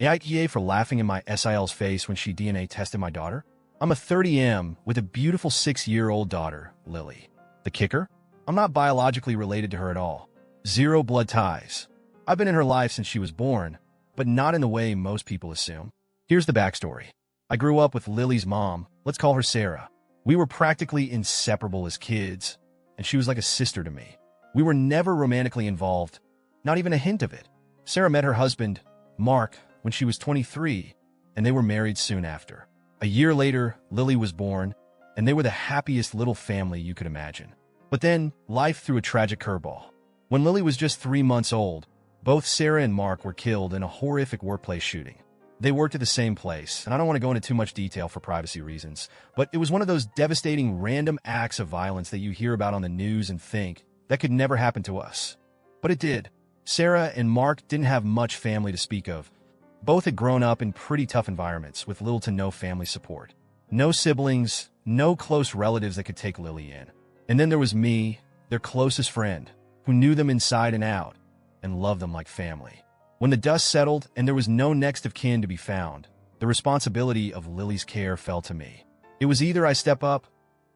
AITA for laughing in my SIL's face when she DNA tested my daughter? I'm a 30M with a beautiful 6-year-old daughter, Lily. The kicker? I'm not biologically related to her at all. Zero blood ties. I've been in her life since she was born, but not in the way most people assume. Here's the backstory. I grew up with Lily's mom, let's call her Sarah. We were practically inseparable as kids, and she was like a sister to me. We were never romantically involved, not even a hint of it. Sarah met her husband, Mark, when she was 23, and they were married soon after. A year later, Lily was born, and they were the happiest little family you could imagine. But then, life threw a tragic curveball. When Lily was just 3 months old, both Sarah and Mark were killed in a horrific workplace shooting. They worked at the same place, and I don't want to go into too much detail for privacy reasons, but it was one of those devastating random acts of violence that you hear about on the news and think, that could never happen to us. But it did. Sarah and Mark didn't have much family to speak of. Both had grown up in pretty tough environments with little to no family support. No siblings, no close relatives that could take Lily in. And then there was me, their closest friend, who knew them inside and out and loved them like family. When the dust settled and there was no next of kin to be found, the responsibility of Lily's care fell to me. It was either I step up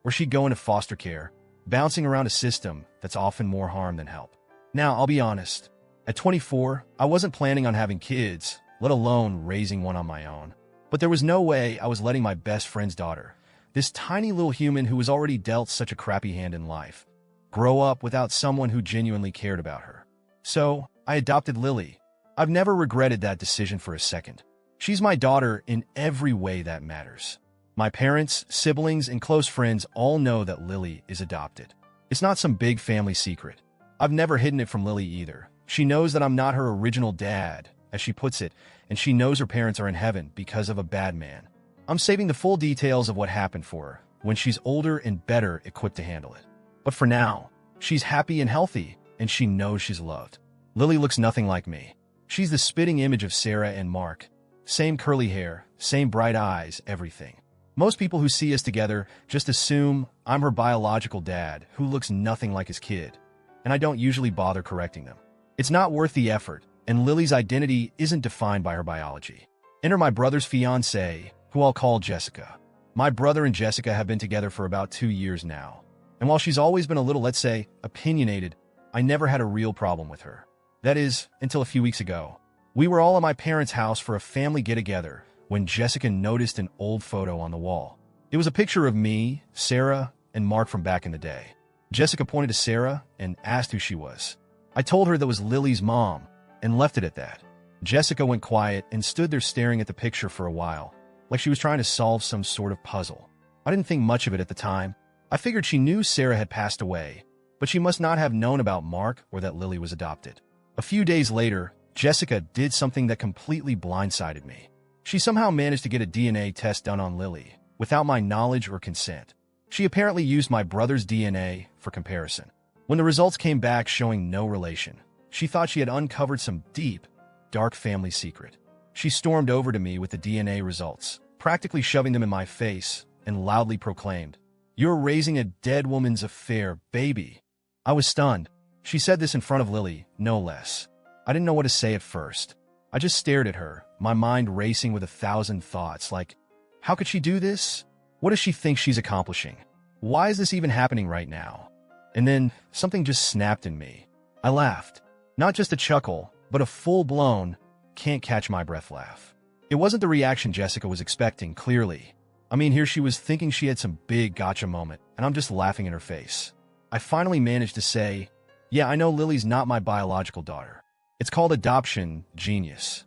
or she'd go into foster care, bouncing around a system that's often more harm than help. Now, I'll be honest. At 24, I wasn't planning on having kids, let alone raising one on my own. But there was no way I was letting my best friend's daughter, this tiny little human who was already dealt such a crappy hand in life, grow up without someone who genuinely cared about her. So, I adopted Lily. I've never regretted that decision for a second. She's my daughter in every way that matters. My parents, siblings, and close friends all know that Lily is adopted. It's not some big family secret. I've never hidden it from Lily either. She knows that I'm not her original dad, as she puts it, and she knows her parents are in heaven because of a bad man. I'm saving the full details of what happened for her when she's older and better equipped to handle it. But for now, she's happy and healthy, and she knows she's loved. Lily looks nothing like me. She's the spitting image of Sarah and Mark. Same curly hair, same bright eyes, everything. Most people who see us together just assume I'm her biological dad who looks nothing like his kid, and I don't usually bother correcting them. It's not worth the effort, and Lily's identity isn't defined by her biology. Enter my brother's fiancée, who I'll call Jessica. My brother and Jessica have been together for about 2 years now, and while she's always been a little, let's say, opinionated, I never had a real problem with her. That is, until a few weeks ago. We were all at my parents' house for a family get-together when Jessica noticed an old photo on the wall. It was a picture of me, Sarah, and Mark from back in the day. Jessica pointed to Sarah and asked who she was. I told her that was Lily's mom and left it at that. Jessica went quiet and stood there staring at the picture for a while, like she was trying to solve some sort of puzzle. I didn't think much of it at the time. I figured she knew Sarah had passed away, but she must not have known about Mark or that Lily was adopted. A few days later, Jessica did something that completely blindsided me. She somehow managed to get a DNA test done on Lily, without my knowledge or consent. She apparently used my brother's DNA for comparison. When the results came back showing no relation, she thought she had uncovered some deep, dark family secret. She stormed over to me with the DNA results, practically shoving them in my face, and loudly proclaimed, "You're raising a dead woman's affair, baby." I was stunned. She said this in front of Lily, no less. I didn't know what to say at first. I just stared at her, my mind racing with 1,000 thoughts like, how could she do this? What does she think she's accomplishing? Why is this even happening right now? And then something just snapped in me. I laughed. Not just a chuckle, but a full-blown, can't-catch-my-breath laugh. It wasn't the reaction Jessica was expecting, clearly. I mean, here she was thinking she had some big gotcha moment, and I'm just laughing in her face. I finally managed to say, yeah, I know Lily's not my biological daughter. It's called adoption, genius.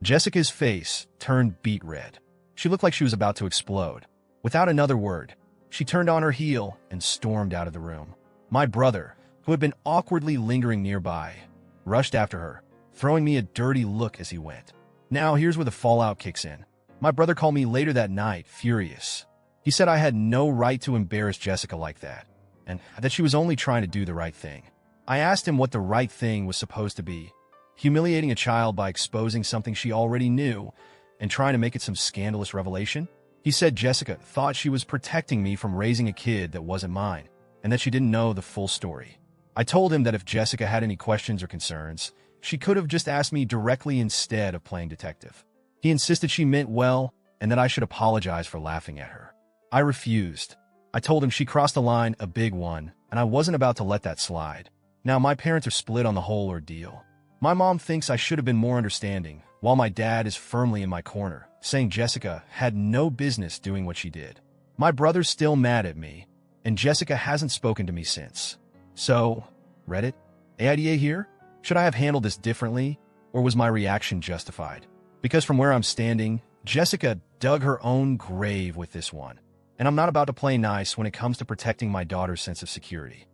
Jessica's face turned beet red. She looked like she was about to explode. Without another word, she turned on her heel and stormed out of the room. My brother, who had been awkwardly lingering nearby, rushed after her, throwing me a dirty look as he went. Now, here's where the fallout kicks in. My brother called me later that night, furious. He said I had no right to embarrass Jessica like that, and that she was only trying to do the right thing. I asked him what the right thing was supposed to be, humiliating a child by exposing something she already knew and trying to make it some scandalous revelation. He said Jessica thought she was protecting me from raising a kid that wasn't mine, and that she didn't know the full story. I told him that if Jessica had any questions or concerns, She could have just asked me directly instead of playing detective. He insisted she meant well and that I should apologize for laughing at her. I refused. I told him she crossed a line, a big one, and I wasn't about to let that slide. Now my parents are split on the whole ordeal. My mom thinks I should have been more understanding, while my dad is firmly in my corner, saying Jessica had no business doing what she did. My brother's still mad at me, and Jessica hasn't spoken to me since. So, Reddit? AITA here? Should I have handled this differently, or was my reaction justified? Because from where I'm standing, Jessica dug her own grave with this one, and I'm not about to play nice when it comes to protecting my daughter's sense of security.